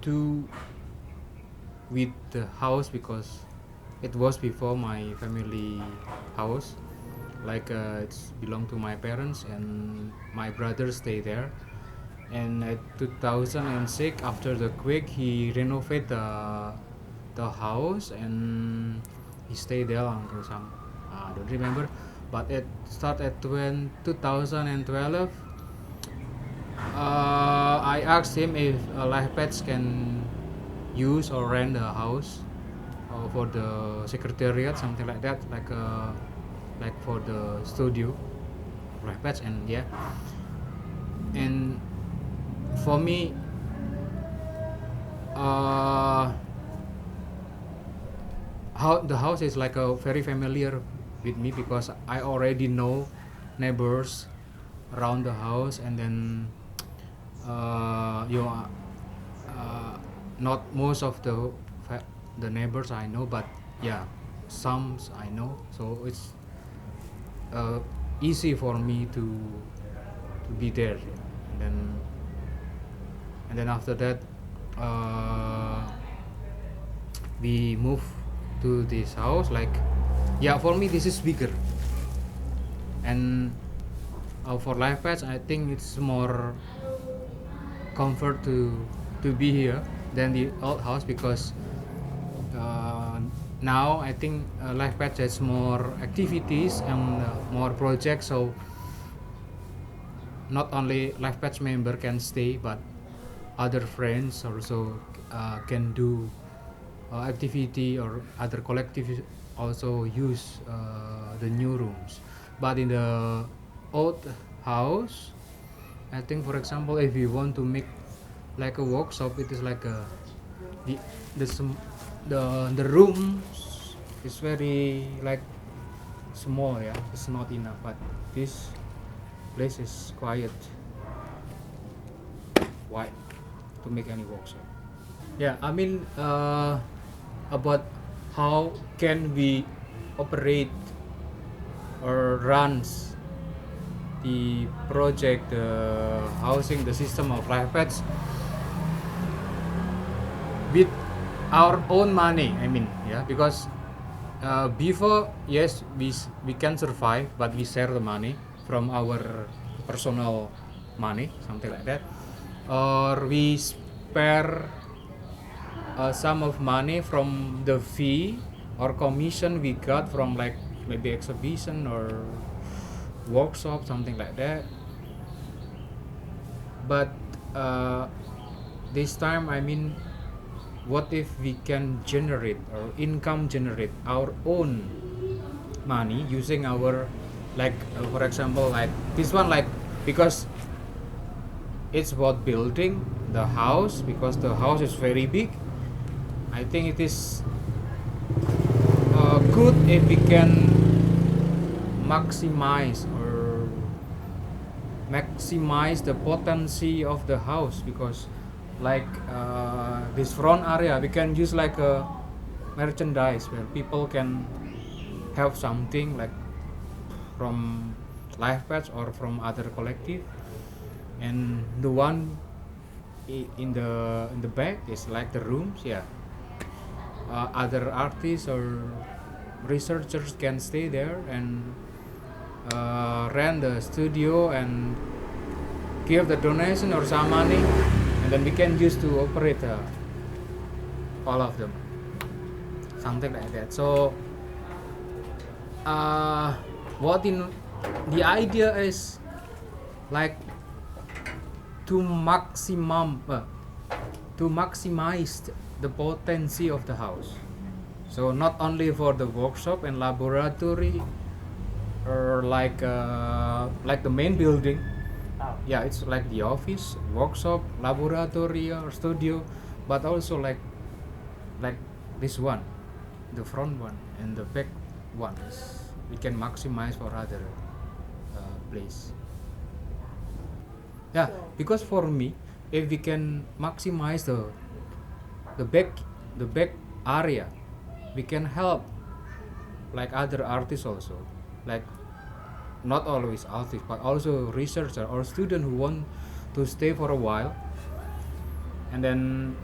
do with the house because it was before my family house. Like it's belong to my parents and my brother stay there. And at 2006, after the quake, he renovated the house and he stayed there until some I don't remember. But it started at 2012. I asked him if LifePatch can use or rent a house for the secretariat, something like that, like for the studio, LifePatch, and yeah. And for me, how the house is like a very familiar with me because I already know neighbors around the house, and then not most of the neighbors I know, but yeah, some I know, so it's easy for me to be there. And then after that, we move to this house. Like, yeah, for me this is bigger, and for LifePatch, I think it's more comfort to be here than the old house because now I think LifePatch has more activities and more projects, so not only LifePatch member can stay, but other friends also can do activity, or other collectives also use the new rooms. But in the old house, I think, for example, if you want to make like a workshop, it is like the room is very like small, yeah, it's not enough. But this place is quiet, wide to make any workshop. Yeah, I mean about how can we operate or runs the project, housing the system of LifePatch with our own money. I mean, yeah, because before, yes, we can survive, but we share the money from our personal money, something like that, or we spare some of money from the fee or commission we got from like maybe exhibition or workshop, something like that. But this time, I mean, what if we can generate or income generate our own money using our, like for example, like this one, like, because it's about building the house, because the house is very big. I think it is good if we can maximize the potency of the house, because like this front area we can use like a merchandise where people can have something like from LifePatch or from other collective, and the one in the back is like the rooms, yeah. Other artists or researchers can stay there and rent the studio and give the donation or some money, and then we can use to operate all of them, something like that. So what in the idea is like to maximize the potency of the house. So not only for the workshop and laboratory or like the main building, yeah, it's like the office, workshop, laboratory or studio, but also like this one, the front one and the back one is we can maximize for other place. Yeah, because for me, if we can maximize the back area, we can help like other artists also, like not always artists but also researcher or student who want to stay for a while, and then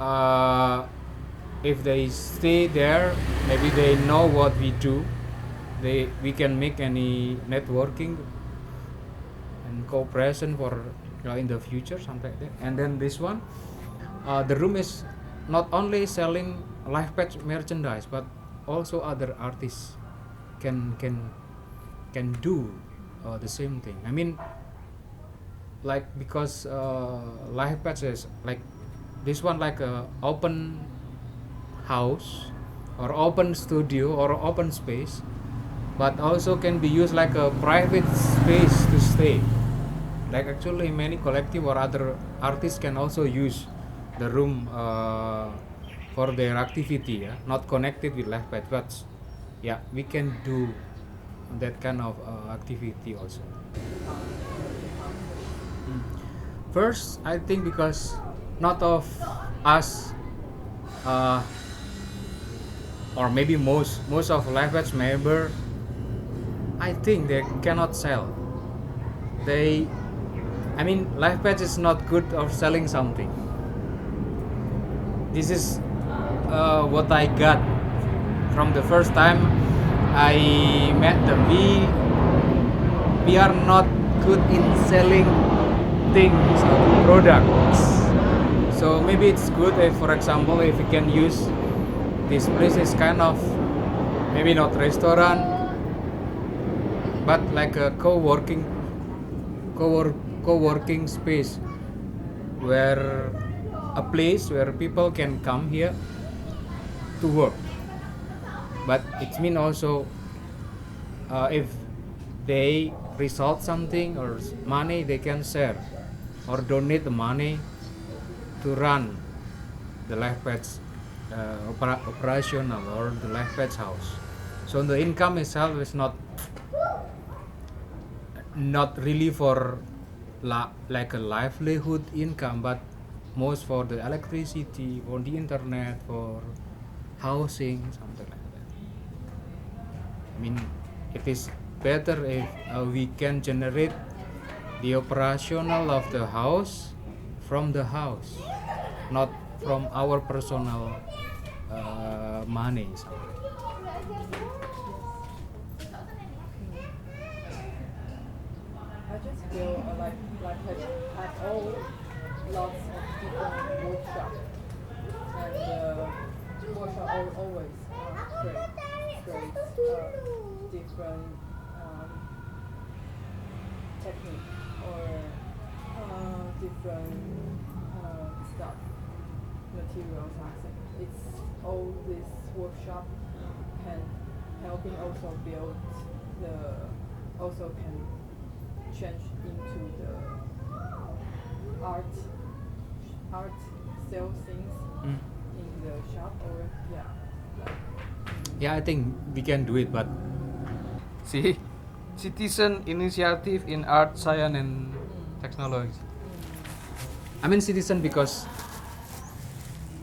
uh, if they stay there, maybe they know what we do. We can make any networking and cooperation for in the future, something like that. And then this one, the room is not only selling LIFEPATCH merchandise, but also other artists can do the same thing. I mean, like, because LIFEPATCH is like this one, like a open house or open studio or open space, but also can be used like a private space to stay. Like actually many collective or other artists can also use the room for their activity, not connected with LIFEPATCH, but yeah, we can do that kind of activity also. First, I think because not of us, or maybe most of LIFEPATCH member, I think they cannot sell. LIFEPATCH is not good of selling something. This is what I got from the first time I met them. We are not good in selling things or products. So maybe it's good if, for example, if we can use this place is kind of maybe not restaurant, but like a co-working space, where a place where people can come here to work. But it means also if they result something or money, they can share or donate the money to run the LIFEPATCH operational or the LIFEPATCH house. So the income itself is not really for like a livelihood income, but most for the electricity, for the internet, for housing, something like that. I mean, it is better if we can generate the operational of the house from the house, not from our personal money. I just feel like have all lots of different workshops, and workshop always create different technique or different stuff, materials. I think it's all this workshop can helping also build also can change into the art sell things in the shop, or I think we can do it, but see, citizen initiative in art, science, and technology. I mean citizen because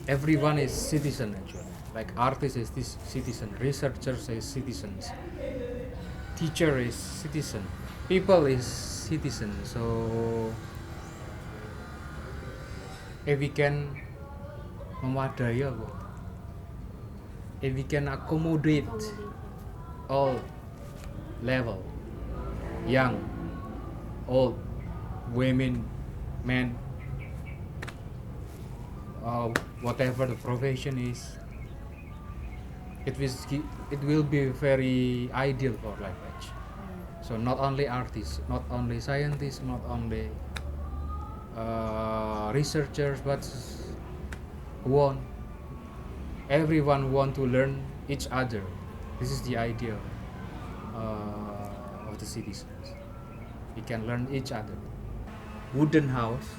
everyone is citizen actually. Like artist is this citizen, researchers is citizens, teacher is citizen, people is citizen. So if we can memadai, if we can accommodate all level, young, old, women, men, whatever the profession is, it will be very ideal for LIFEPATCH. So not only artists, not only scientists, not only researchers, but everyone want to learn each other. This is the idea of the citizens. We can learn each other. Wooden house,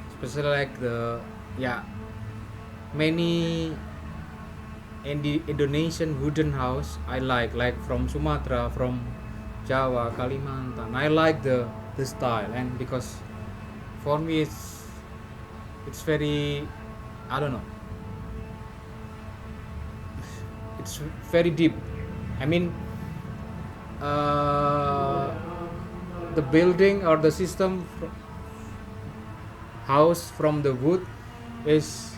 especially like many Indonesian wooden house I like from Sumatra, from Jawa, Kalimantan. I like the style, and because for me it's very, I don't know, it's very deep. I mean the building or the system house from the wood is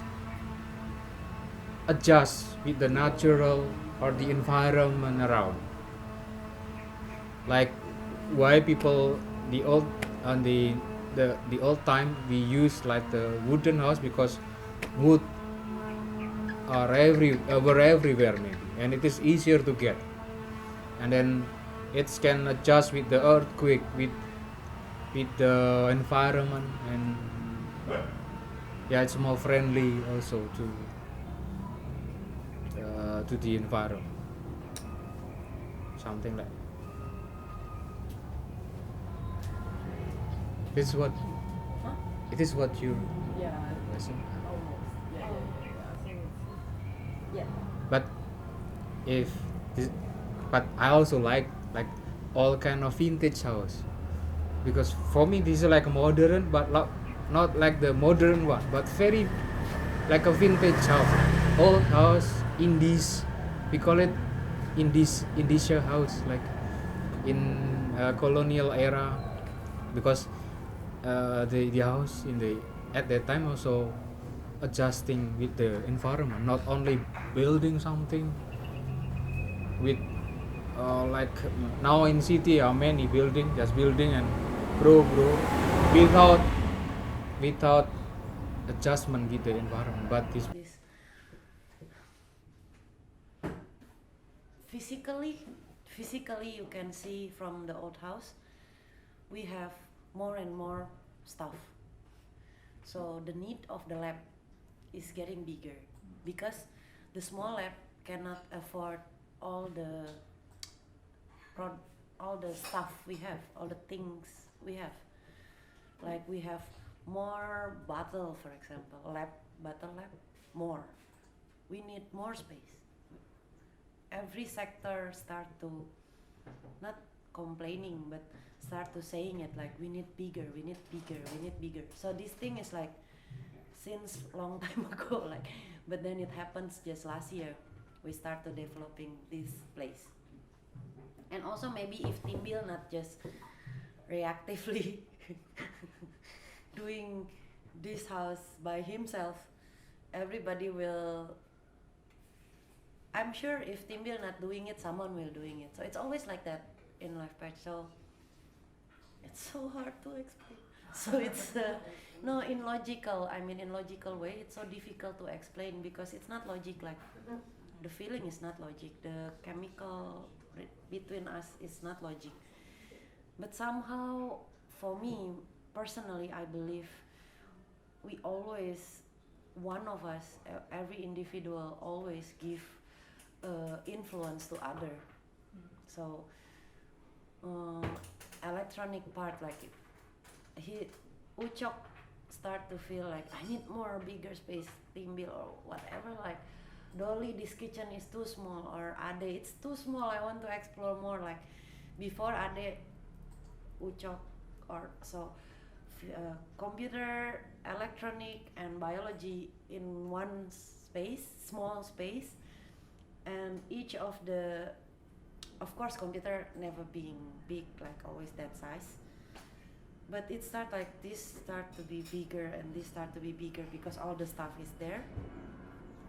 adjust with the natural or the environment around. Like why people the old and the old time we use like the wooden house because wood were everywhere maybe, and it is easier to get, and then it can adjust with the earthquake with the environment, and yeah, it's more friendly also to the environment, something like this is what Huh? it is what you Yeah, listen. almost. Yeah. I think it's, yeah. But if this, but I also like all kind of vintage house, because for me this is like modern, but not like the modern one, but very like a vintage house, old house, Indies, we call it Indonesia house, like in colonial era, because the house at that time also adjusting with the environment, not only building something with like now in city are many building, just building and grow without adjustment with the environment. But this physically you can see from the old house we have more and more stuff, so the need of the lab is getting bigger because the small lab cannot afford all the stuff we have, all the things we have. Like we have more bottle, for example, bottle lab, more. We need more space. Every sector start to, not complaining, but start to saying it like we need bigger. So this thing is like since long time ago, like, but then it happens just last year. We started developing this place. And also maybe if Timbil not just reactively doing this house by himself, everybody will, I'm sure if Timbil not doing it, someone will doing it. So it's always like that in LifePatch. So it's so hard to explain. So it's no, in logical way, it's so difficult to explain because it's not logic. Like the feeling is not logic. The chemical between us is not logic. But somehow, for me personally, I believe we always, one of us, every individual always give influence to other. So electronic part, like Ucok start to feel like I need more bigger space, Timbil or whatever, like Dolly, this kitchen is too small, or Ade, it's too small, I want to explore more. Like before Ade, Ucok, or so computer, electronic and biology in one space, small space, and each of the, of course computer never being big, like always that size, but it start like this start to be bigger and this start to be bigger because all the stuff is there.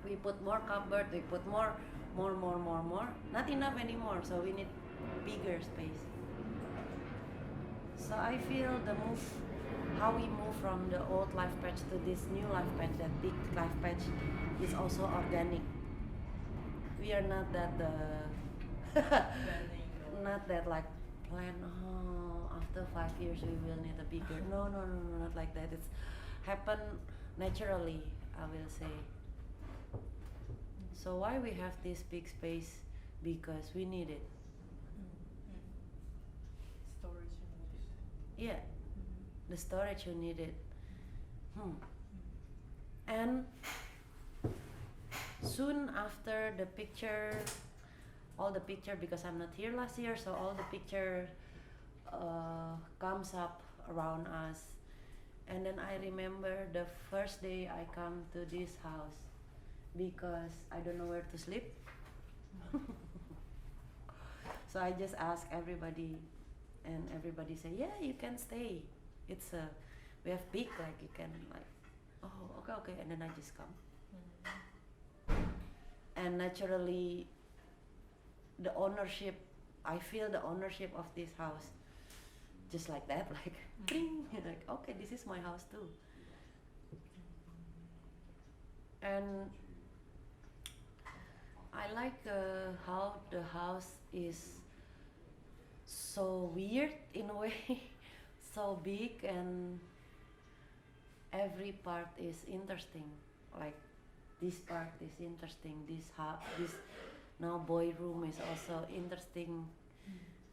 We put more cupboard, we put more, not enough anymore, so we need bigger space. So I feel the move, how we move from the old LifePatch to this new LifePatch, that big LifePatch, is also organic. We are not that not that like plan, after 5 years we will need a bigger, no, not like that. It's happen naturally, I will say. So why we have this big space? Because we need it. Storage you need it. Yeah, the storage you need it. And soon after the picture, all the picture, because I'm not here last year, so all the picture comes up around us. And then I remember the first day I come to this house because I don't know where to sleep. So I just ask everybody, and everybody say, yeah, you can stay. It's we have big, like you can, like, oh, okay, and then I just come. And naturally, I feel the ownership of this house just like that, like, ding, like, okay, this is my house too. And I like how the house is so weird in a way, so big, and every part is interesting. Like this part is interesting. This now boy room is also interesting.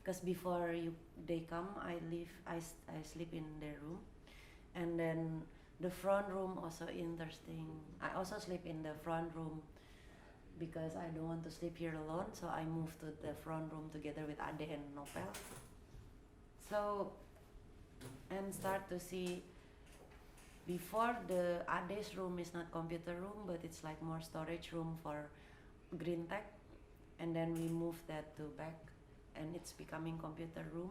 Because before they come, I sleep in their room, and then the front room also interesting. I also sleep in the front room because I don't want to sleep here alone, so I moved to the front room together with Ade and Nopel. So, and start to see, before the Ade's room is not computer room, but it's like more storage room for green tech, and then we moved that to back, and it's becoming computer room.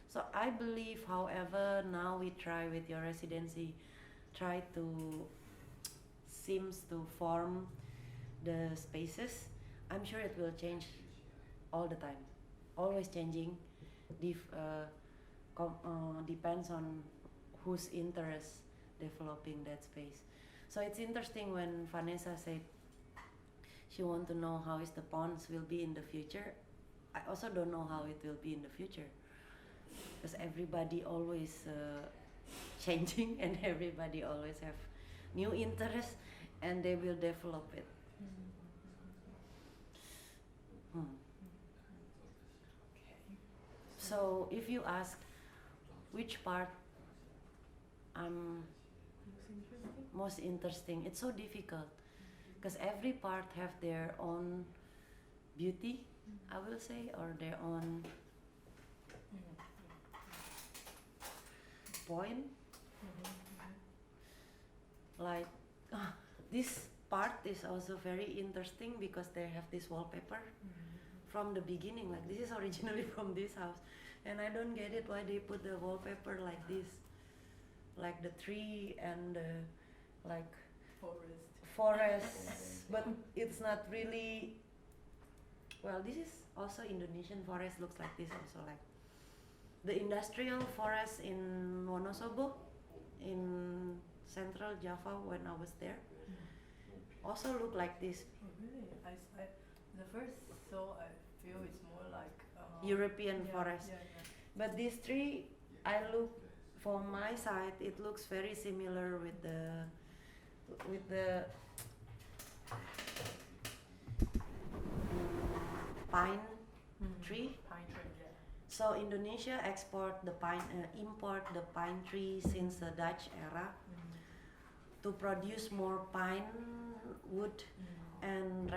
So I believe, however, now we try with your residency, seems to form the spaces. I'm sure it will change all the time, always changing. Depends on whose interest developing that space. So it's interesting when Vanessa said she want to know how is the ponds will be in the future. I also don't know how it will be in the future, because everybody always changing, and everybody always have new interests, and they will develop it. So if you ask which part I'm most interesting, it's so difficult because every part have their own beauty, I will say, or their own point. Like this part is also very interesting because they have this wallpaper from the beginning. Like this is originally from this house, and I don't get it why they put the wallpaper like this, like the tree and like forest. But it's not really. Well, this is also Indonesian forest, looks like this also, like the industrial forest in Wonosobo, in Central Java when I was there, also look like this. Oh, really? The first saw, I feel it's more like European forest. But this tree, I look from my side, it looks very similar with the pine tree. Pine tree, yeah. So Indonesia import the pine tree since the Dutch era to produce more pine wood and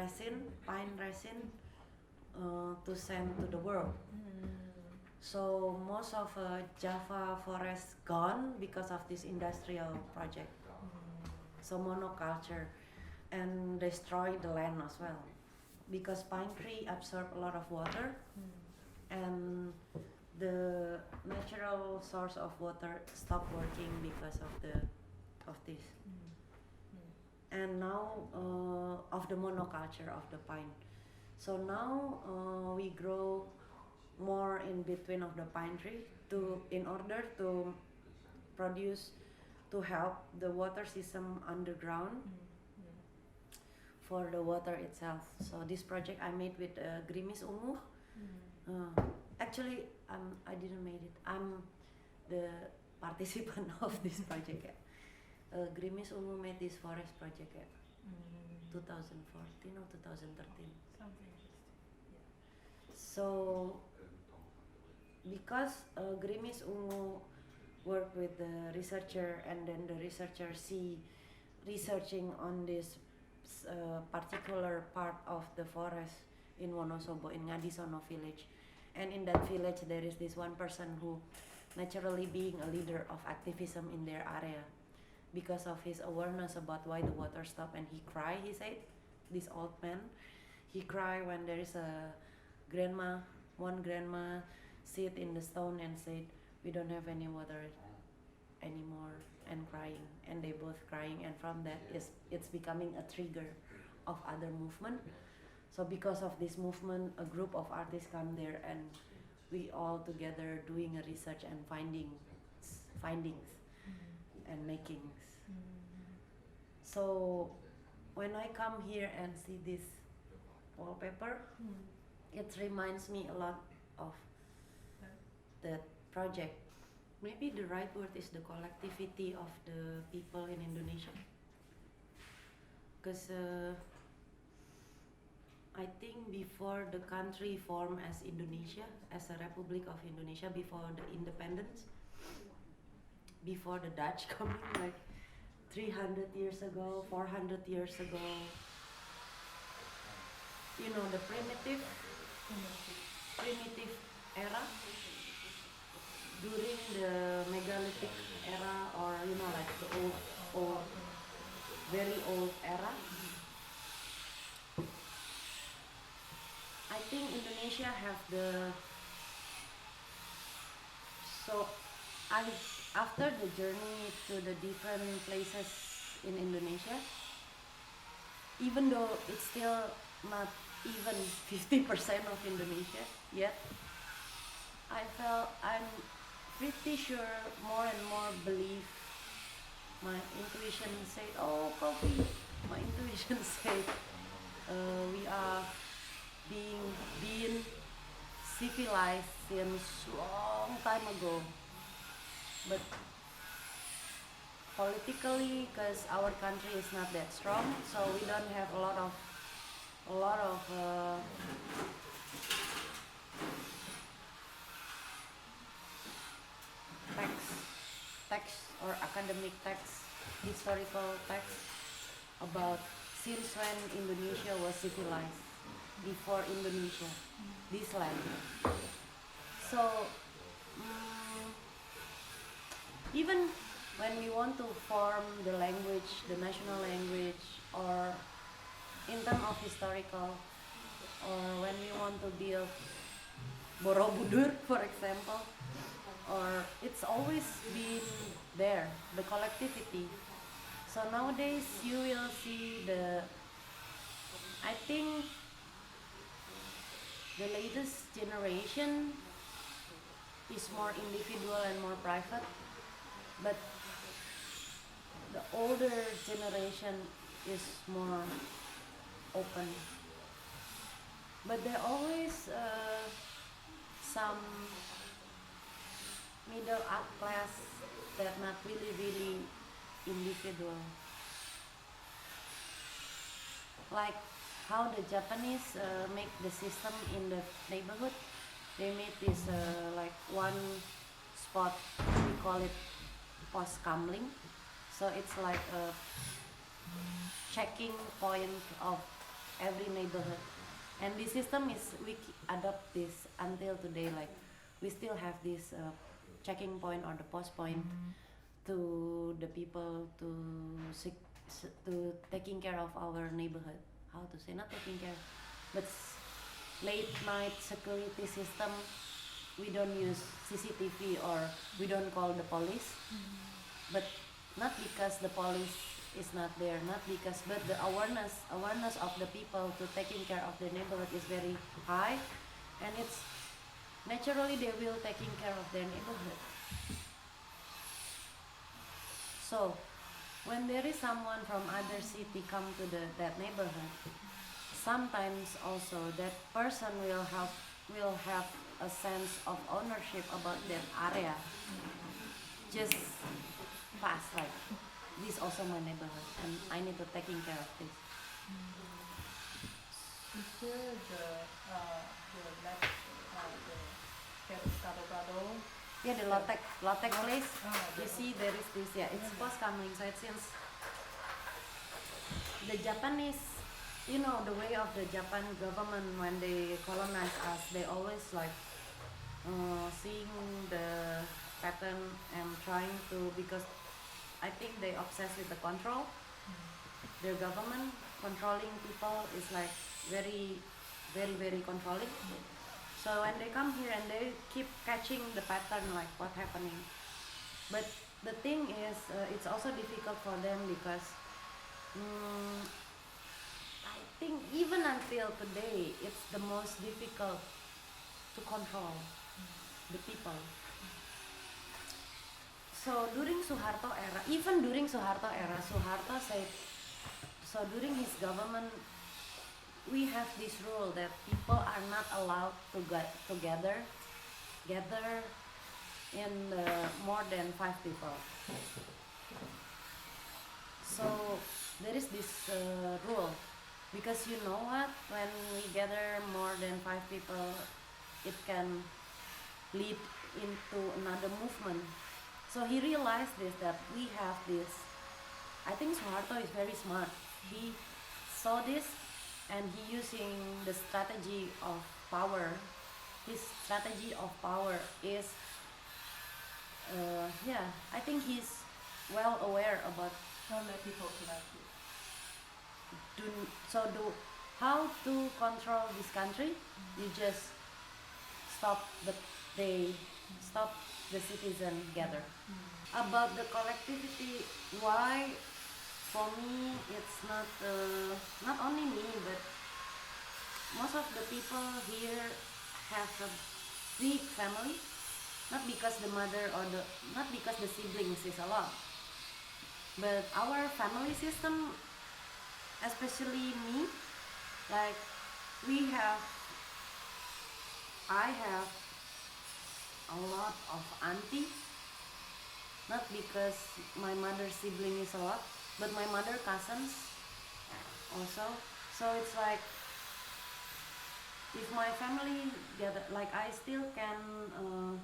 pine resin to send to the world. So most of Java forest gone because of this industrial project. So monoculture, and destroy the land as well, because pine tree absorb a lot of water, and the natural source of water stopped working because of this. And now of the monoculture of the pine. So now we grow more in between of the pine tree in order to help the water system underground for the water itself. So this project I made with Grimis Ungu. Actually, I didn't make it. I'm the participant of this project. Grimis Ungu made this forest project 2014 or 2013. Something. So because Grimis Ungu work with the researcher, and then the researcher researching on this particular part of the forest in Wonosobo, in Ngadisono village, and in that village there is this one person who naturally being a leader of activism in their area because of his awareness about why the water stopped, and he cried, he said, this old man, he cried when there is one grandma sit in the stone and said, we don't have any water anymore, and crying, and they both crying, and from that it's becoming a trigger of other movement. So because of this movement, a group of artists come there, and we all together doing a research and findings and makings. So when I come here and see this wallpaper, it reminds me a lot of that project. Maybe the right word is the collectivity of the people in Indonesia. Because I think before the country formed as Indonesia, as a Republic of Indonesia, before the independence, before the Dutch coming, like 300 years ago, 400 years ago, you know, the primitive era, during the megalithic era, or you know, like the old very old era. I think Indonesia have after the journey to the different places in Indonesia, even though it's still not even 50% of Indonesia yet, I'm pretty sure more and more believe my intuition said, oh, coffee, my intuition said we are being civilized since long time ago, but politically, because our country is not that strong, so we don't have a lot of text or academic text, historical text about since when Indonesia was civilized, before Indonesia, this land. So even when we want to form the language, the national language, or in terms of historical, or when we want to build Borobudur, for example, or it's always been there, the collectivity. So nowadays you will see I think the latest generation is more individual and more private, but the older generation is more open. But there always some middle class that not really individual. Like how the Japanese make the system in the neighborhood. They made this like one spot, we call it post camling. So it's like a checking point of every neighborhood. And the system is, we adopt this until today, like we still have this checking point or the post point to the people to taking care of our neighborhood. How to say, not taking care, but late night security system. We don't use CCTV or we don't call the police, but not because the police is not there, not because, but the awareness of the people to taking care of the neighborhood is very high, and it's naturally they will taking care of their neighborhood. So when there is someone from other city come to that neighborhood, sometimes also that person will have a sense of ownership about that area. Just pass, like this is also my neighborhood and I need to taking care of this. Is there the Yeah, the latex place. Okay. You see, there is this. Yeah, it's post-coming. So it seems the Japanese, you know, the way of the Japan government when they colonize us, they always like seeing the pattern and trying to, because I think they obsessed with the control. Their government controlling people is like very controlling. So when they come here and they keep catching the pattern, like what's happening. But the thing is, it's also difficult for them because I think even until today, it's the most difficult to control the people. So during Suharto era, even during Suharto era, Suharto said, so during his government, we have this rule that people are not allowed to gather in more than 5 people. So there is this rule, because you know what, when we gather more than 5 people, it can lead into another movement. So he realized this, that we have this. I think Suharto is very smart. He saw this and he using the strategy of power. His strategy of power is, I think he's well aware about How many people connect you? how to control this country. You just stop the citizen gather. About the collectivity, why for me it's not only me, but most of the people here have a big family, not because the mother or not because the siblings is a lot, but our family system, especially me, like I have a lot of auntie, not because my mother's sibling is a lot, but my mother cousins also. So it's like, if my family gather, like I still can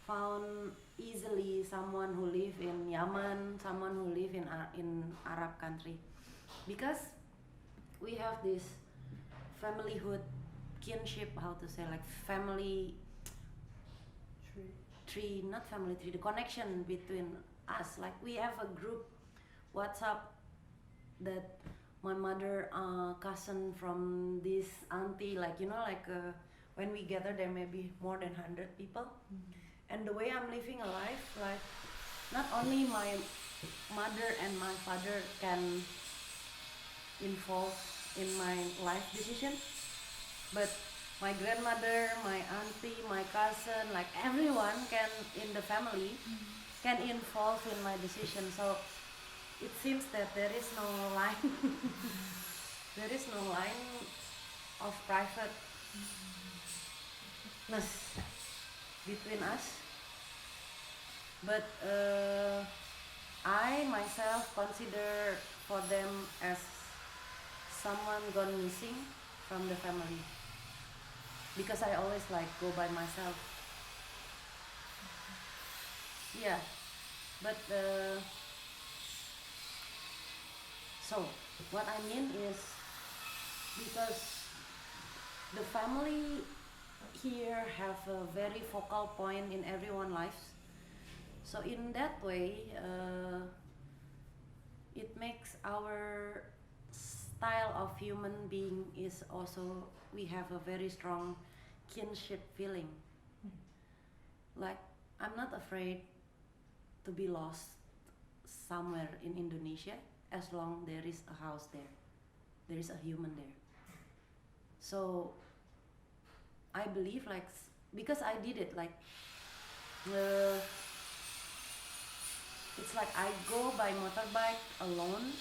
found easily someone who live in Yemen, someone who live in Arab country, because we have this familyhood, kinship, how to say, like family tree, not family tree, the connection between us. Like we have a group WhatsApp that my mother cousin from this auntie, like when we gather there may be more than 100 people. And the way I'm living a life, like not only my mother and my father can involve in my life decision, but my grandmother, my auntie, my cousin, like everyone can in the family can involve in my decision. So it seems that there is no line there is no line of privateness between us. But I myself consider for them as someone gone missing from the family, because I always like go by myself. Yeah, but so what I mean is, because the family here have a very focal point in everyone's lives. So in that way, it makes our style of human being is also, we have a very strong kinship feeling. Like I'm not afraid to be lost somewhere in Indonesia as long there is a house there, there is a human there. So I believe, like, because I did it, like it's like I go by motorbike alone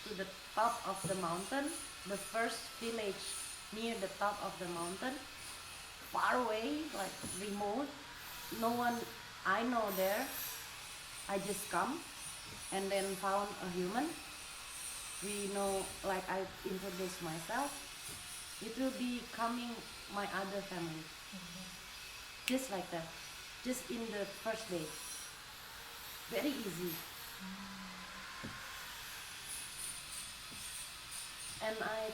to the top of the mountain, the first village near the top of the mountain, far away, like remote, no one I know there. I just come and then found a human. We know, like I introduce myself, it will be coming my other family. Just like that, just in the first day. Very easy. And I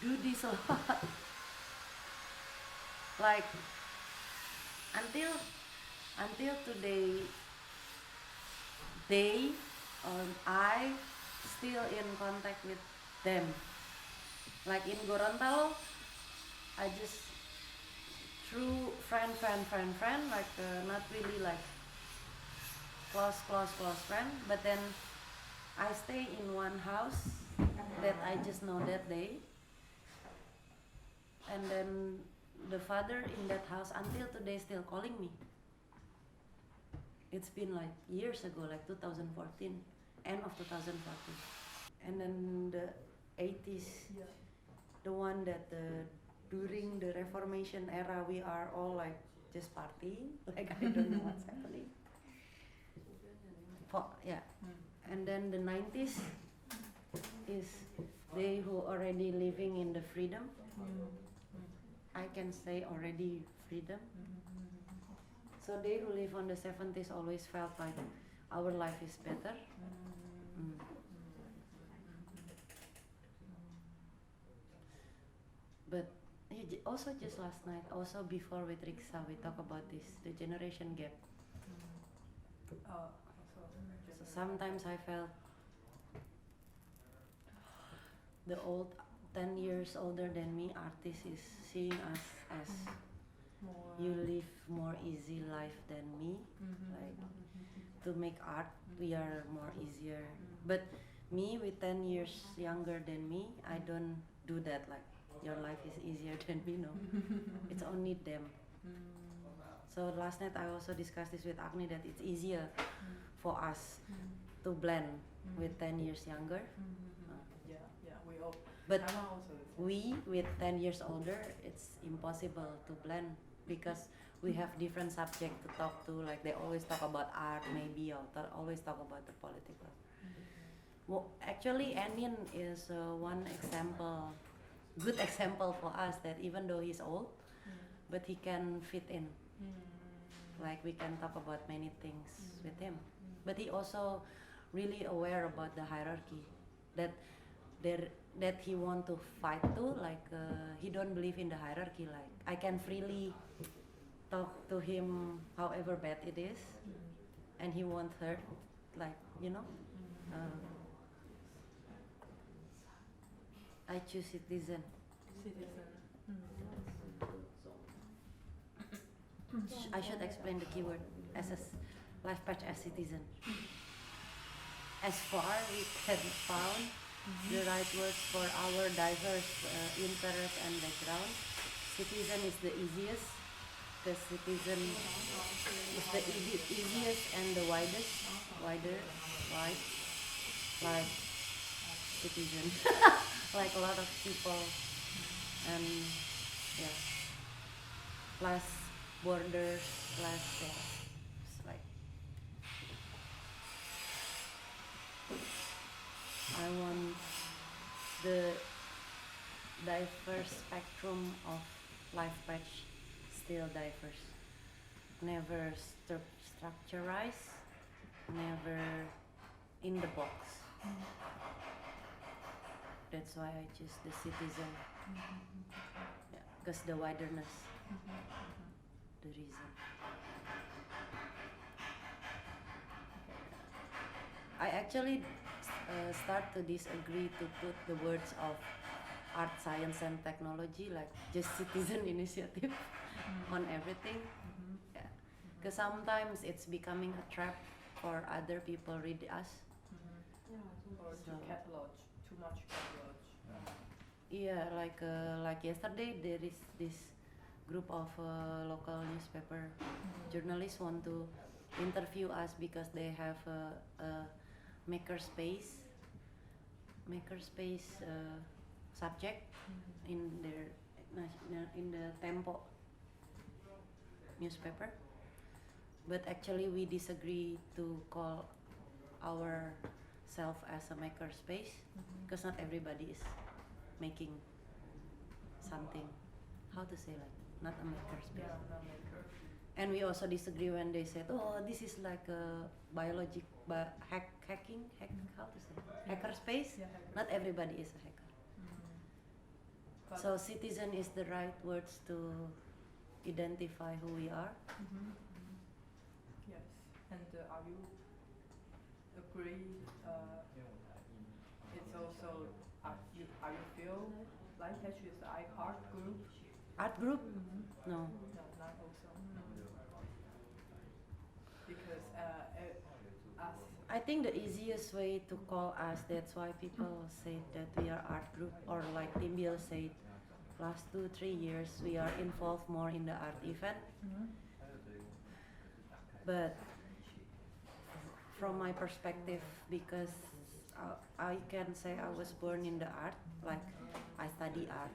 do this a lot. Like until today, I still in contact with them. Like in Gorontalo, I just through friend, like not really like close friend. But then I stay in one house that I just know that day. And then the father in that house until today still calling me. It's been like years ago, like 2014, end of 2014. And then the 80s, the one that during the Reformation era we are all like just partying, like I don't know what's happening. And then the 90s is they who already living in the freedom. I can say already freedom. So they who live on the 70s always felt like our life is better. But also just last night, also before with Riksa, we talk about this, the generation gap. So sometimes I felt the old 10 years older than me artist is seeing us as you live more easy life than me. Like to make art we are more easier. But me with 10 years younger than me, I don't do that like your life is easier than me, no. It's only them. So last night I also discussed this with Agni that it's easier for us to blend with 10 years younger. We all. But we with 10 years older, it's impossible to blend because we have different subject to talk to. Like they always talk about art, maybe, or always talk about the political. Well, actually, Anian is one example, good example for us that even though he's old, but he can fit in. Like we can talk about many things with him. But he also really aware about the hierarchy that he want to fight to. Like he don't believe in the hierarchy. Like I can freely talk to him however bad it is, and he won't hurt. Like I choose citizen. I should explain the keyword as a LIFEPATCH as citizen. As far we can found the right words for our diverse interests and background, citizen is the easiest. The citizen is the easiest and the widest, wide, like citizen, like a lot of people, and plus borders, plus it's like I want the diverse spectrum of LIFEPATCH still diverse, never structurized, never in the box. That's why I choose the citizen, because the widerness, the reason. I actually start to disagree to put the words of art, science, and technology, like just citizen initiative on everything. Because sometimes it's becoming a trap for other people read us. Or So, too much catalog. yeah, like yesterday there is this group of local newspaper journalists want to interview us because they have a makerspace subject in their in the Tempo newspaper, but actually we disagree to call ourselves as a makerspace because not everybody is making something. How to say, like not a makerspace. Not maker. And we also disagree when they said, "Oh, this is like a hacking. How to say? Hackerspace. Not everybody is a hacker. So citizen is the right words to identify who we are. Yes. And are you agree? It's also are you feel LIFEPATCH is the art group? Art group? No. No, not also. Because I think the easiest way to call us, that's why people say that we are art group, or like Timbil said, last 2-3 years we are involved more in the art event. But from my perspective, because I can say I was born in the art, like I study art,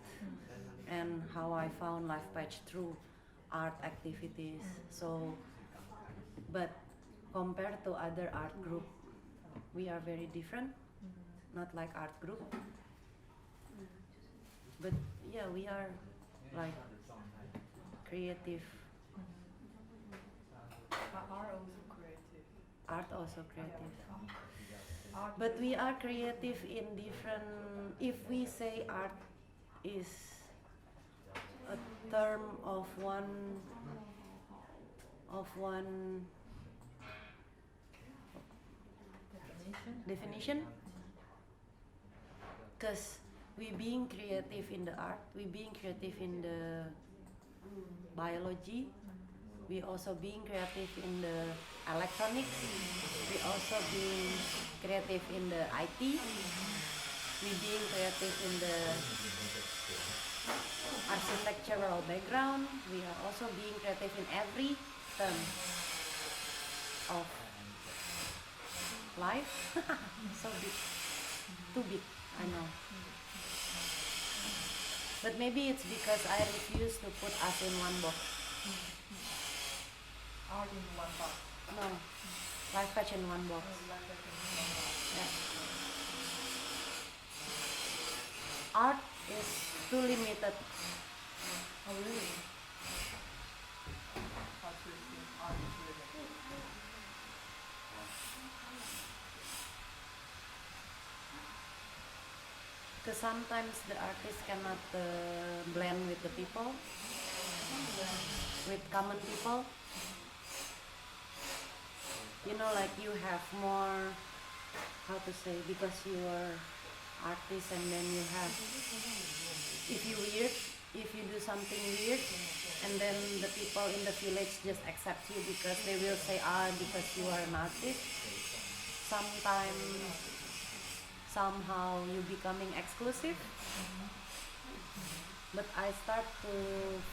and how I found LifePatch through art activities. So, but compared to other art group, we are very different, not like art group. But yeah, we are like creative. Art also creative. But we are creative in different, if we say art is a term of one definition, because we being creative in the art, we being creative in the biology, we also being creative in the electronics, we also being creative in the IT, we being creative in the architectural background, we are also being creative in every term of life. So big, too big, I know. But maybe it's because I refuse to put us in one box. Art in one box. No, LifePatch in one box. Yeah. Art is too limited. Oh really? How to think art is limited? Because sometimes the artist cannot blend with the people, with common people. You know, like you have more, how to say, because you are artist, and then you have, if you do something weird, and then the people in the village just accept you because they will say, because you are an artist. Sometimes, somehow you becoming exclusive. But I start to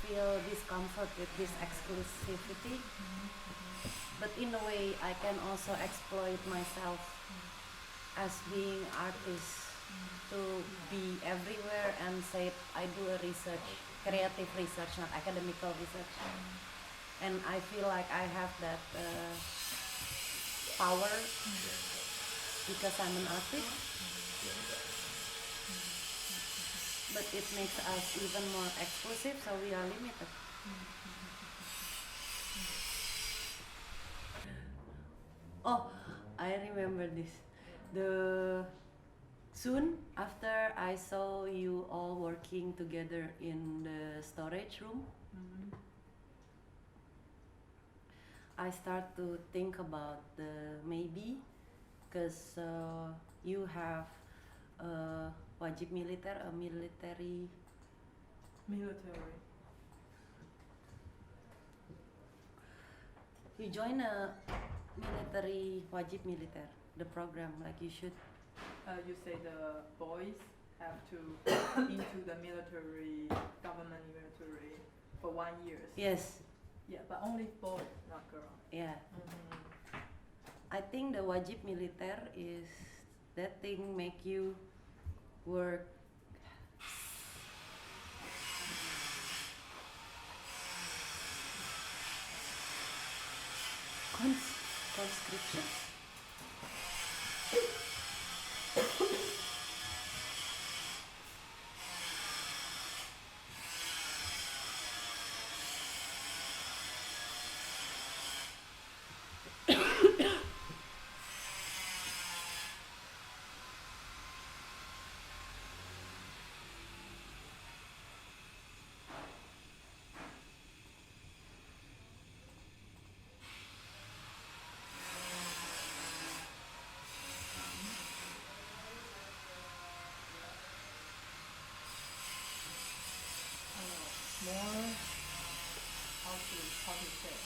feel discomfort with this exclusivity. But in a way, I can also exploit myself as being artist to be everywhere and say I do a research, creative research, not academical research. And I feel like I have that power because I'm an artist. But it makes us even more exclusive, so we are limited. Oh, I remember this. Soon after I saw you all working together in the storage room, I start to think about maybe, because you have wajib militer, a military. You join a military wajib militer, the program, like you should. You say the boys have to into the military, government military for 1 year. Yes. Yeah, but only boy, not girl. Yeah. I think the wajib militer is that thing make you work conscription. More how to say.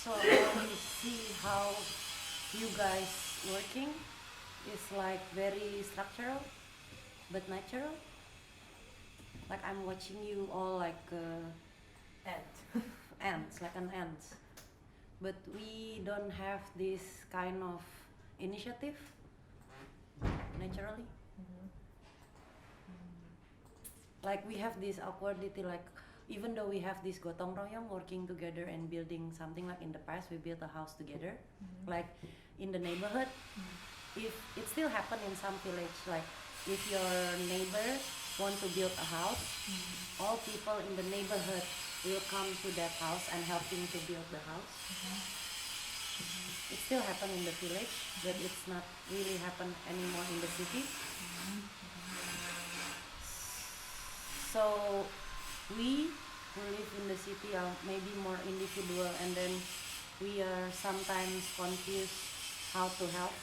So I see how you guys working is like very structural but natural. Like I'm watching you all like And ants, like an ant. But we don't have this kind of initiative naturally. Like we have this awkwardity, like even though we have this gotong royong working together and building something, like in the past we built a house together, like in the neighborhood. If it still happen in some village, like if your neighbor want to build a house, all people in the neighborhood will come to that house and helping to build the house. It still happen in the village, but it's not really happen anymore in the city. So we who live in the city are maybe more individual, and then we are sometimes confused how to help.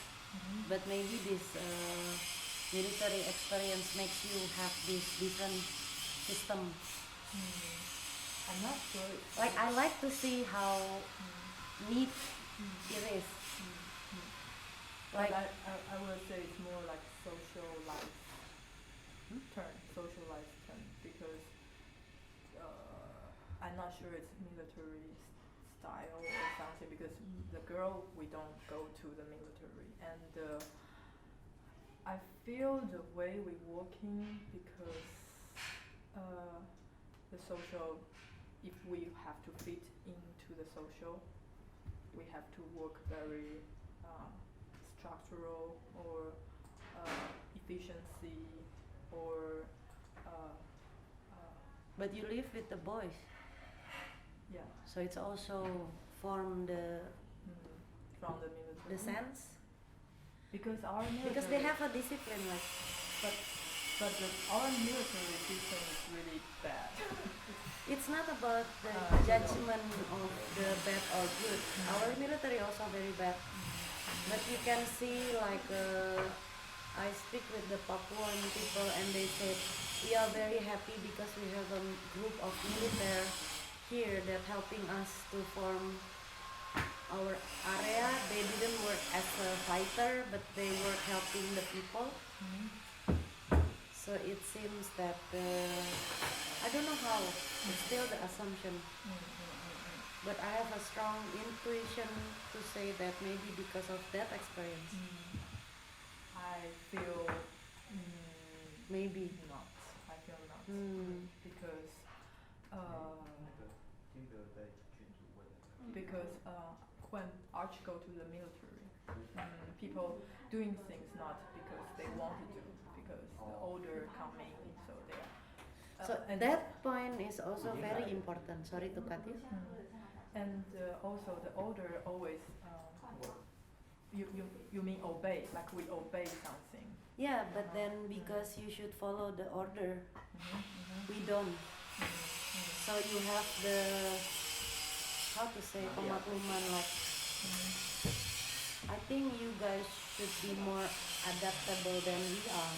But maybe this military experience makes you have this different system. I'm not sure. Like I like to see how neat it is. Like Like I would say it's more like social life turn, because I'm not sure it's military style or something, because the girl, we don't go to the military, and I feel the way we working, because the social, if we have to fit into the social, we have to work very structural or efficiency or but you live with the boys, yeah, so it's also form the from the military. the sense, Because our military, because they have a discipline, like but our military system is really bad. it's not about the judgment of the bad or good. Our military also very bad, but you can see like I speak with the Papuan people and they say we are very happy because we have a group of military here that helping us to form our area. They didn't work as a fighter, but they were helping the people. So it seems that I don't know how. It's still the assumption. But I have a strong intuition to say that maybe because of that experience. I feel Maybe. not. I feel not because when Arch go to the military, people doing things not because they want to do, because the order coming, so they are. So and that point is also very important. Sorry to cut you. and also the order always you mean obey, like we obey something. Yeah, but then because you should follow the order, we don't. So you have the, how to say, pemakluman, like I think you guys should be more adaptable than we are.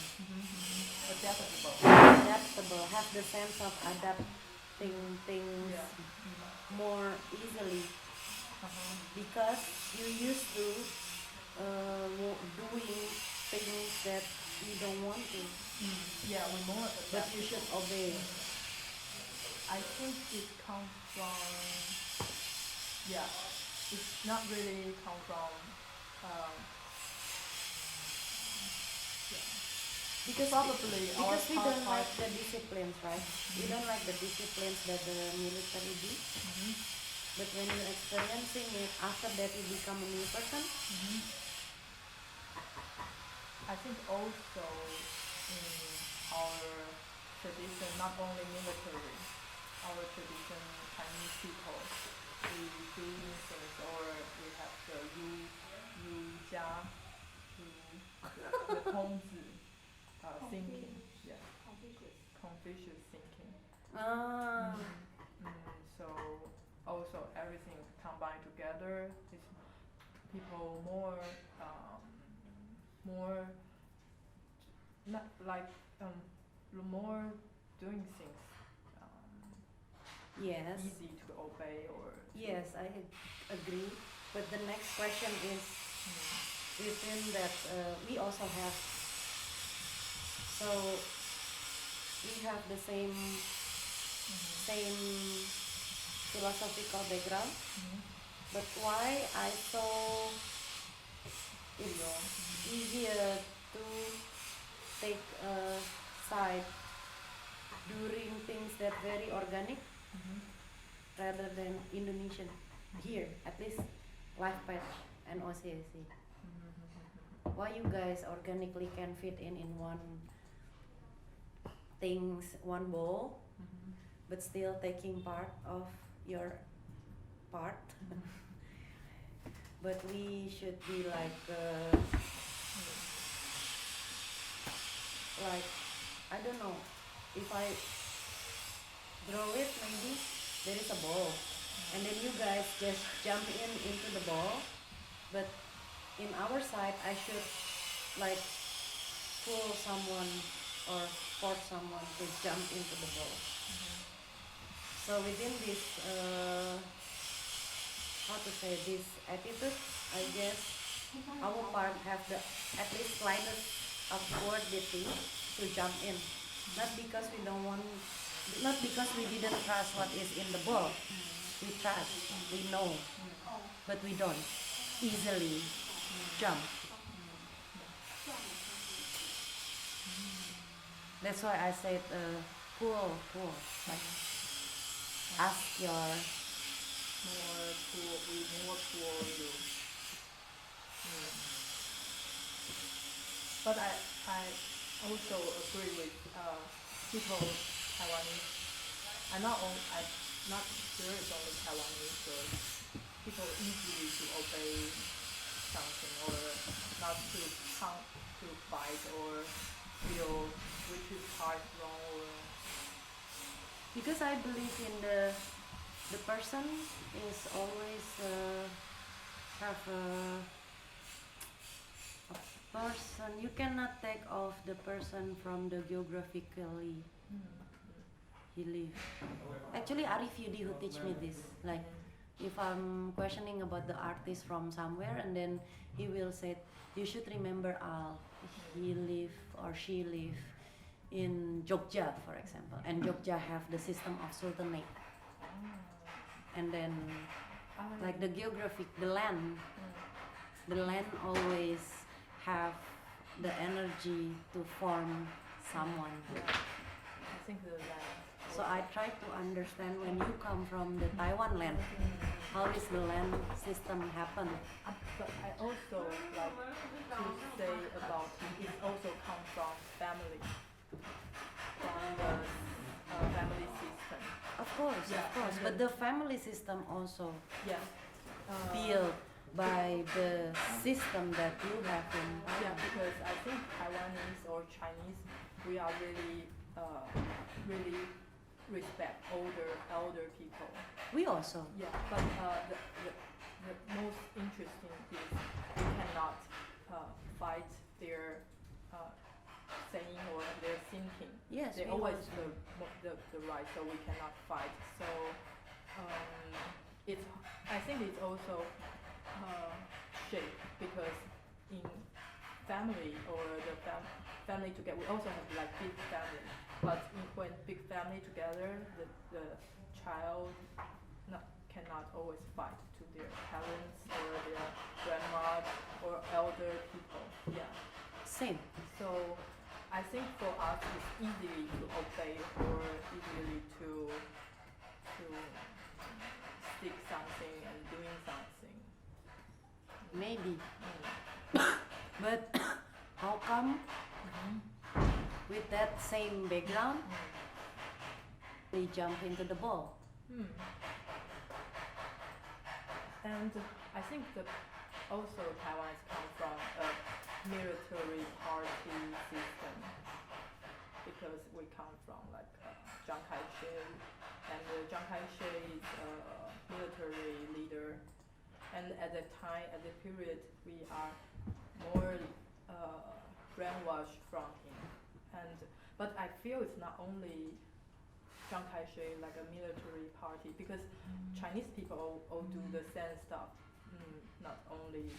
Adaptable, have the sense of adapting things more easily, because you used to doing things that you don't want to, Yeah, we more. but you should obey. I think it comes from. Yeah, it's not really come from. Because Probably because we don't our like the disciplines, right? We don't like the disciplines that the military do. But when you're experiencing it, after that you become a new person. I think also in our tradition, not only military, our tradition, Chinese people, we do things, or we have the Yu Jia, the Tongzi thinking, yeah, Confucius thinking. So also everything combined together is people more not like more doing things Yes. easy to obey or Yes, I agree. But the next question is, within that we also have, so we have the same philosophical background, but why I saw it's easier to take a side during things that very organic rather than Indonesian here, at least LIFEPATCH and OCAC. Why you guys organically can fit in one things, one bowl, but still taking part of your part. But we should be like I don't know, if I draw it, maybe there is a ball, and then you guys just jump into the ball, but in our side I should like pull someone or force someone to jump into the ball. So within this how to say, this attitude, I guess our part have the at least slightest affordability to jump in. Not because we don't want, not because we didn't trust what is in the ball. We trust, we know, but we don't easily jump. That's why I said cool, like ask your more cool you. But I also agree with people Taiwanese. I'm not sure it's only Taiwanese, but people easily to obey something or not to fight or feel which is part wrong or. Because I believe in the person is always have a person. You cannot take off the person from the geographically he live. Actually, Arif Yudi who teach me this. Like, if I'm questioning about the artist from somewhere, and then he will say, you should remember Al. He live or she live in Jogja, for example, and Jogja have the system of sultanate. And then, like the geographic, the land always have the energy to form someone. I think the land. So I try to understand when you come from the Taiwan land, how does the land system happen? But I also like to say about it also comes from family, from the family system. Of course, but the family system also built by the system that you have in. Yeah, because I think Taiwanese or Chinese, we are really respect elder people. We also. Yeah, but the most interesting is we cannot fight their saying or their thinking. Yes, they always the right, so we cannot fight. So I think it's also shaped because in family or the family together, we also have like big family. But when big family together, the child cannot always fight to their parents or their grandma or elder people. Yeah. Same. So I think for us it's easy to obey or easily to stick something and doing something. Maybe. But how come with that same background we jump into the ball? And I think that also Taiwan has come from a military party system because we come from like Chiang Kai-shek, and Chiang Kai-shek is a military leader, and at that time, at the period, we are more brainwashed from him. But I feel it's not only Chiang Kai-shek like a military party because Chinese people all do the same stuff, not only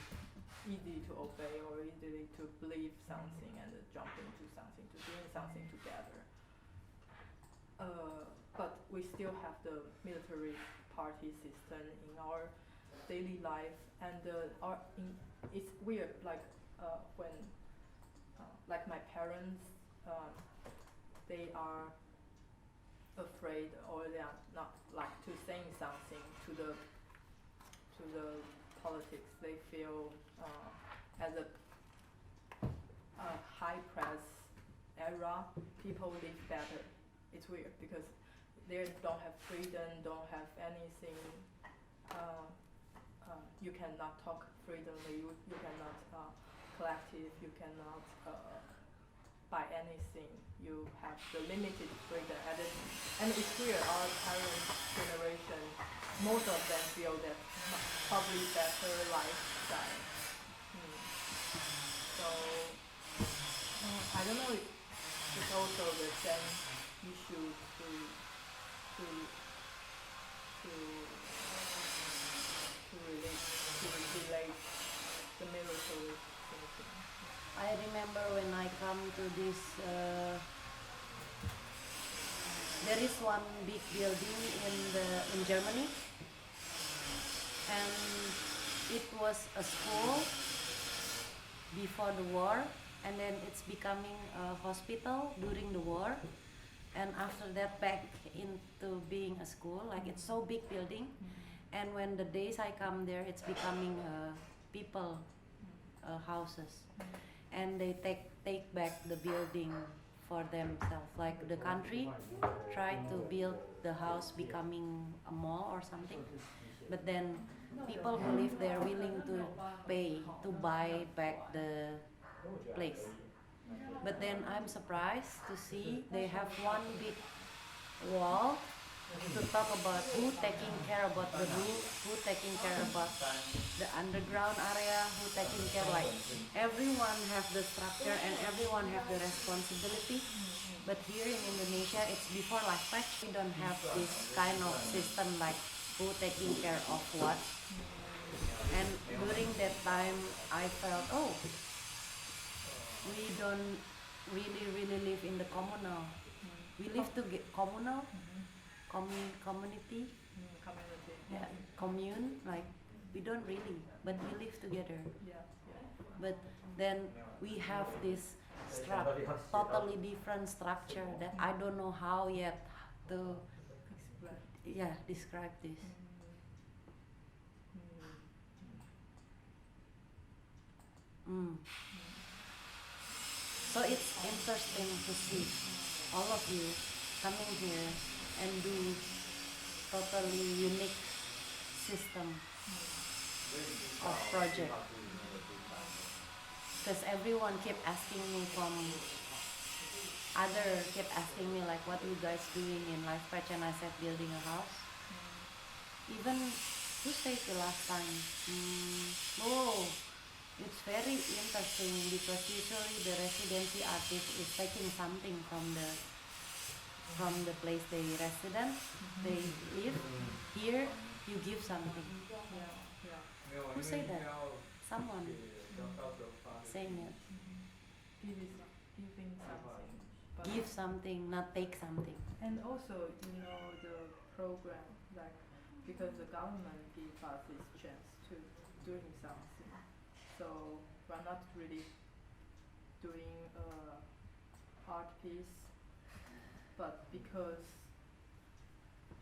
easy to obey or easily to believe something and jump into something, to doing something together. But we still have the military party system in our daily life, and it's weird, like when like my parents, they are afraid or they are not like to saying something to the politics. They feel as a high press era, people live better. It's weird because they don't have freedom, don't have anything. You cannot talk freely. You cannot collective. You cannot buy anything. You have the limited freedom. And it's clear our parents' generation, most of them feel that probably better lifestyle. So I don't know if it's also the same issue to relate the military thinking. I remember when I come to this, there is one big building in Germany, and it was a school before the war, and then it's becoming a hospital during the war, and after that back into being a school. Like, it's so big building, and when the days I come there, it's becoming people houses, and they take back the building for themselves. Like, the country tried to build the house becoming a mall or something, but then people who live there willing to pay to buy back the place. But then I'm surprised to see they have one big wall to talk about who taking care about the roof, who taking care about the underground area, who taking care, like everyone have the structure and everyone have the responsibility. But here in Indonesia, it's before LIFEPATCH, we don't have this kind of system like who taking care of what. And during that time, I felt, oh, we don't really live in the communal. We live to get communal, community, yeah, commune, like we don't really, but we live together. But then we have this totally different structure that I don't know how yet to describe this. So it's interesting to see all of you coming here and do totally unique system of project. Because everyone kept asking me kept asking me like, what are you guys doing in LIFEPATCH? And I said, building a house. Even, who said the last time? It's very interesting because usually the residency artist is taking something from the place they resident, they live. Here, you give something. Who said that? Someone saying it. Giving something. Give something, not take something. And also, the program, like, because the government gives us this chance to doing something. So we're not really doing art piece, but because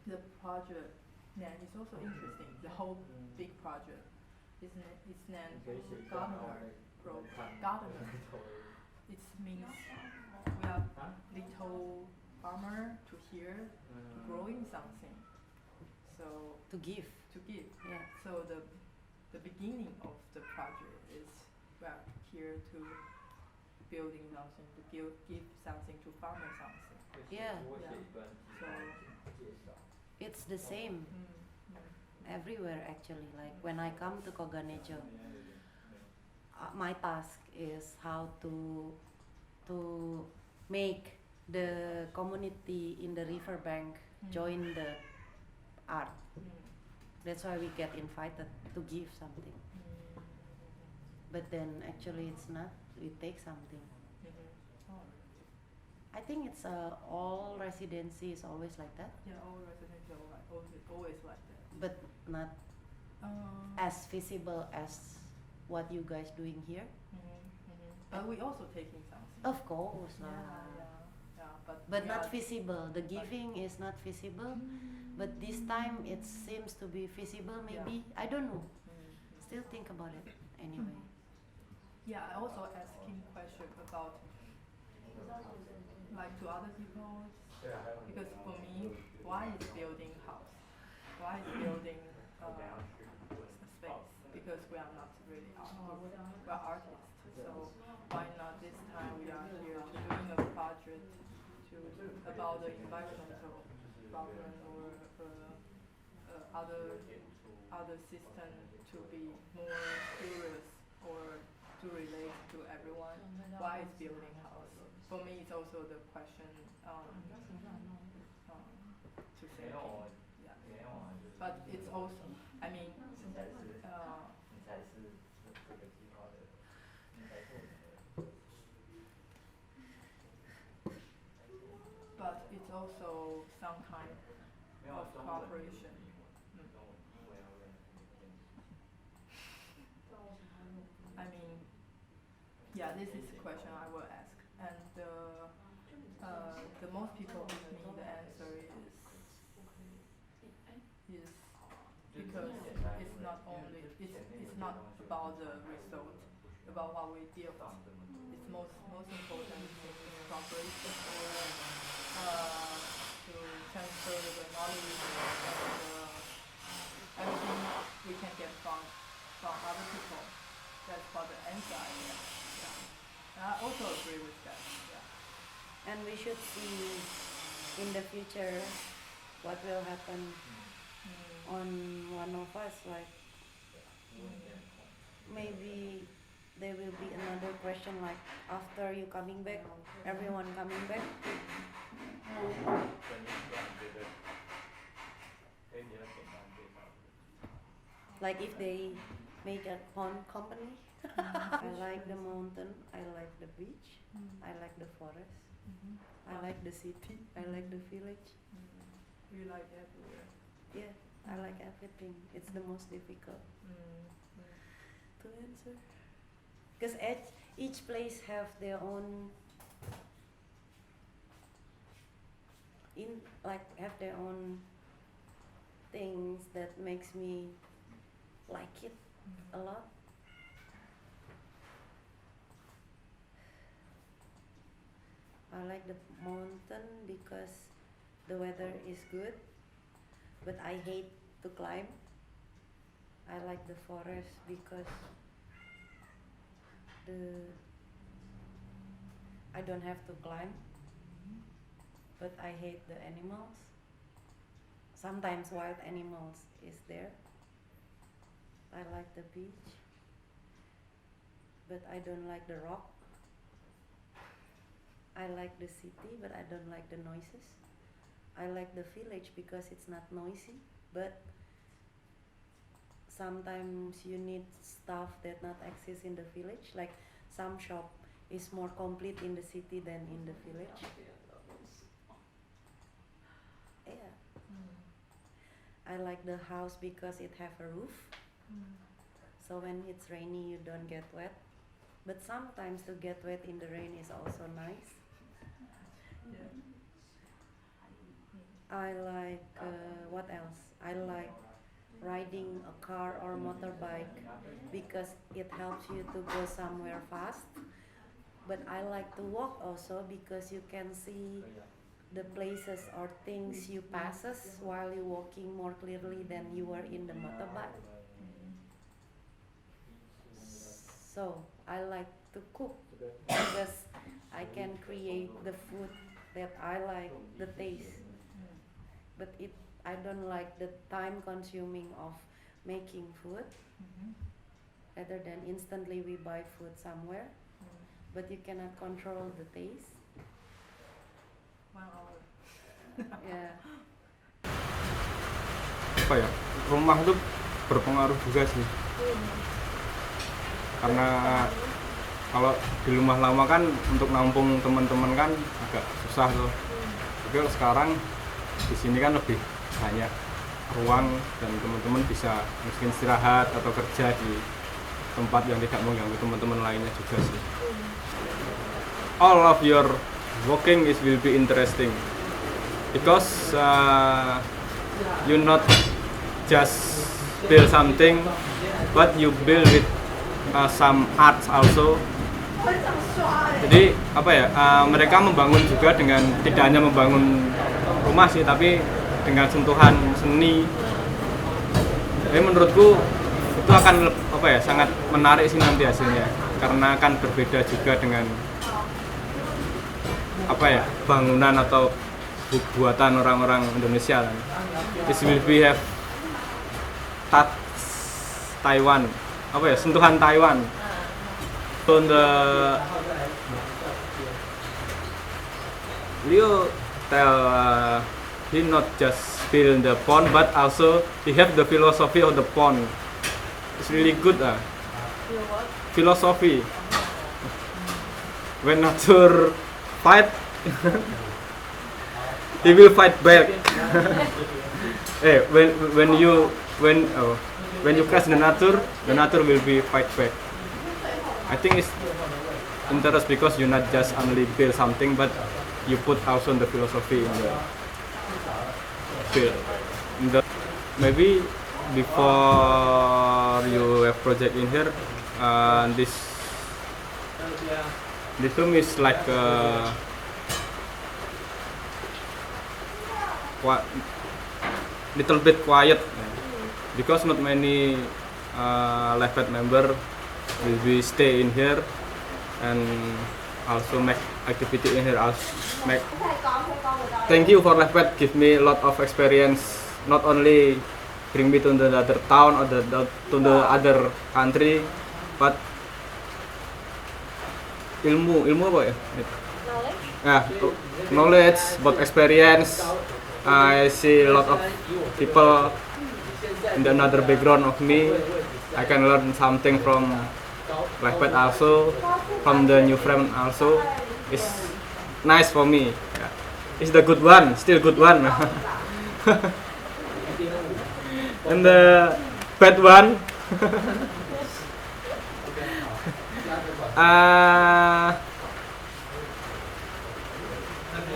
the project name is also interesting. The whole big project is named Gardener Program. Gardener. It means we are little farmer to here growing something. So To give. Yeah. So the beginning of the project is we're here to building something, to give something to farmer something. Yeah. So It's the same everywhere actually. Like when I come to Koganejo, my task is how to make the community in the riverbank join the art. That's why we get invited to give something. but then actually it's not. We take something. Oh. I think it's all residency is always like that, Yeah, all residential always like that. but not as visible as what you guys doing here. But we also taking something. Of course, Yeah, lah. but But we not are- visible. The giving is not visible, but this time it seems to be visible. Maybe I don't know. Still think about it anyway. Yeah, I also asking question about like to other people because for me, why is building house? Why is building a space? Because we are not really we are artists. So why not this time we are here to doing a project about the environmental problem or other system to be more curious or to relate to everyone. Why is building house? For me, it's also the question to think. Yeah. But it's also, I mean, but it's also some kind of cooperation. I mean, yeah, this is a question I will ask, and the most people give me the answer is because it's not only it's not about the result, about what we built. It's most important is cooperation to transfer the knowledge and everything we can get from other people. That's for the inside. Yeah. And I also agree with that. Yeah. And we should see in the future what will happen on one of us. Like maybe there will be another question like after you coming back, everyone coming back. Like if they make a pond company. I like the mountain, I like the beach, I like the forest, I like the city, I like the village. You like everywhere. Yeah, I like everything. It's the most difficult to answer. Because each place have their own have their own things that makes me like it a lot. I like the mountain because the weather is good, but I hate to climb. I like the forest because I don't have to climb, but I hate the animals. Sometimes wild animals is there. I like the beach, but I don't like the rock. I like the city, but I don't like the noises. I like the village because it's not noisy, but sometimes you need stuff that not exist in the village. Like some shop is more complete in the city than in the village. Yeah. I like the house because it have a roof. So when it's rainy, you don't get wet. But sometimes to get wet in the rain is also nice. Yeah. I like, what else? I like riding a car or motorbike because it helps you to go somewhere fast. But I like to walk also because you can see the places or things you passes while you're walking more clearly than you were in the motorbike. So I like to cook because I can create the food that I like, the taste. But I don't like the time consuming of making food. Rather than instantly we buy food somewhere, but you cannot control the taste. 1 hour. Yeah. Apa ya, rumah tuh berpengaruh juga sih. karena kalau di rumah lama kan untuk nampung teman-teman kan agak susah tuh. Tapi kalau sekarang di sini kan lebih banyak ruang dan teman-teman bisa mungkin istirahat atau kerja di tempat yang tidak mengganggu teman-teman lainnya juga sih. All of your working will be interesting because you not just build something but you build with some arts also. Jadi apa ya, mereka membangun juga dengan tidak hanya membangun rumah sih, tapi dengan sentuhan seni. Jadi menurutku itu akan apa ya, sangat menarik sih nanti hasilnya, karena akan berbeda juga dengan apa ya, bangunan atau buatan orang-orang Indonesia. This will be have touch Taiwan, apa ya, sentuhan Taiwan. On the Liu tell he not just build the pond but also he have the philosophy of the pond. It's really good. Philosophy. When nature fight, he will fight back. When you crush the nature will be fight back. I think it's interest because you not just only build something but you put also the philosophy in the build. Maybe before you have project in here, this room is like little bit quiet because not many LIFEPATCH member will be stay in here and also make activity in here. Thank you for LIFEPATCH, give me a lot of experience, not only bring me to the other town or to the other country, but ilmu apa ya? Knowledge, but experience. I see a lot of people in another background of me. I can learn something from LIFEPATCH also, from the new friend also. It's nice for me. It's the good one, still good one. And the bad one,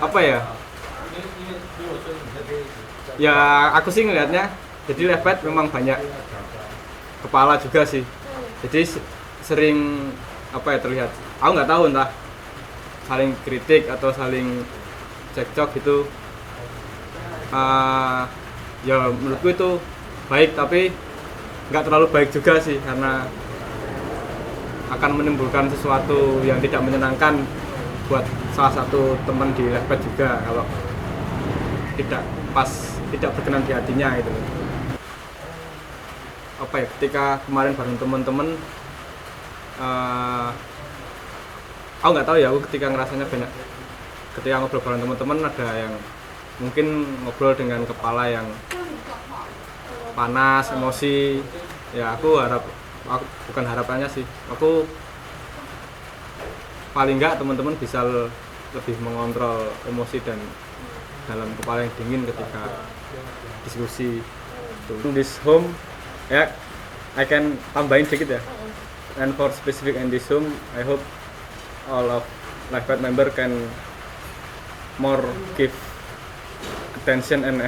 apa ya? Ya aku sih ngelihatnya, jadi LIFEPATCH memang banyak kepala juga sih. Jadi sering apa ya, terlihat, aku nggak tahu entah saling kritik atau saling cekcok gitu. Ya menurutku itu baik, tapi nggak terlalu baik juga sih, karena akan menimbulkan sesuatu yang tidak menyenangkan buat salah satu teman di LIFEPATCH juga kalau tidak pas, tidak berkenan di hatinya gitu. Apa ya, ketika kemarin bareng teman-teman, aku nggak tahu ya, aku ketika ngerasanya banyak, ketika ngobrol bareng teman-teman ada yang mungkin ngobrol dengan kepala yang panas, emosi. Ya aku bukan harapannya sih, aku paling nggak teman-teman bisa lebih mengontrol emosi dan dalam kepala yang dingin ketika diskusi. In this home, ya, I can tambahin sedikit ya. And for specific in this home, I hope all of LIFEPATCH member can more give attention and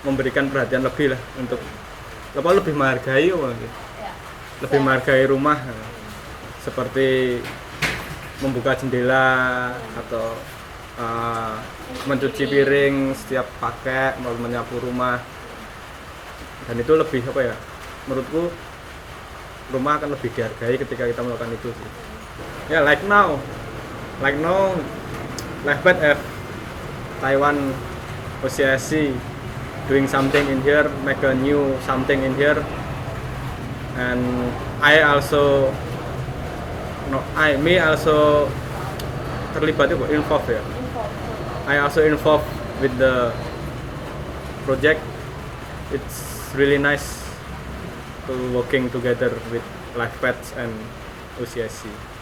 memberikan perhatian lebih lah untuk lebih menghargai lebih menghargai rumah, seperti membuka jendela atau mencuci piring setiap pakai, menyapu rumah, dan itu lebih apa ya, menurutku rumah akan lebih dihargai ketika kita melakukan itu sih. Ya, like now LIFEPATCH have Taiwan OCAC doing something in here, make a new something in here, and I also terlibat juga, involved ya. I also involved with the project. It's really nice to working together with LIFEPATCH and OCAC.